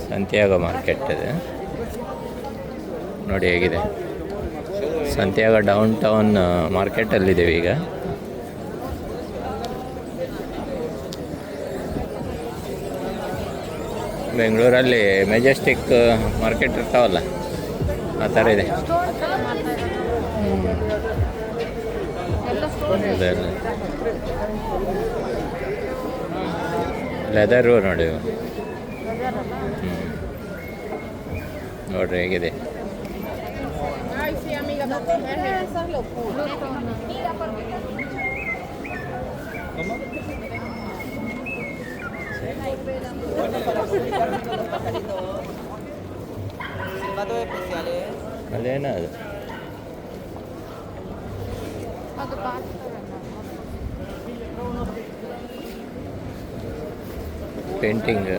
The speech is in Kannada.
ಸಂತಿಯಾಗೋ ಮಾರ್ಕೆಟ್ ಇದೆ ನೋಡಿ ಹೇಗಿದೆ. ಸಂತಿಯಾಗೋ ಡೌನ್ ಟೌನ್ ಮಾರ್ಕೆಟಲ್ಲಿದ್ದೀವಿ ಈಗ. ಬೆಂಗಳೂರಲ್ಲಿ ಮೆಜೆಸ್ಟಿಕ್ ಮಾರ್ಕೆಟ್ ಇರ್ತಾವಲ್ಲ ಆ ಥರ ಇದೆ. ಲೆದರು ನೋಡಿ ನೋಡ್ರಿ ಹೇಗಿದೆ. ಅದೇನ ಅದು ಪೇಂಟಿಂಗ್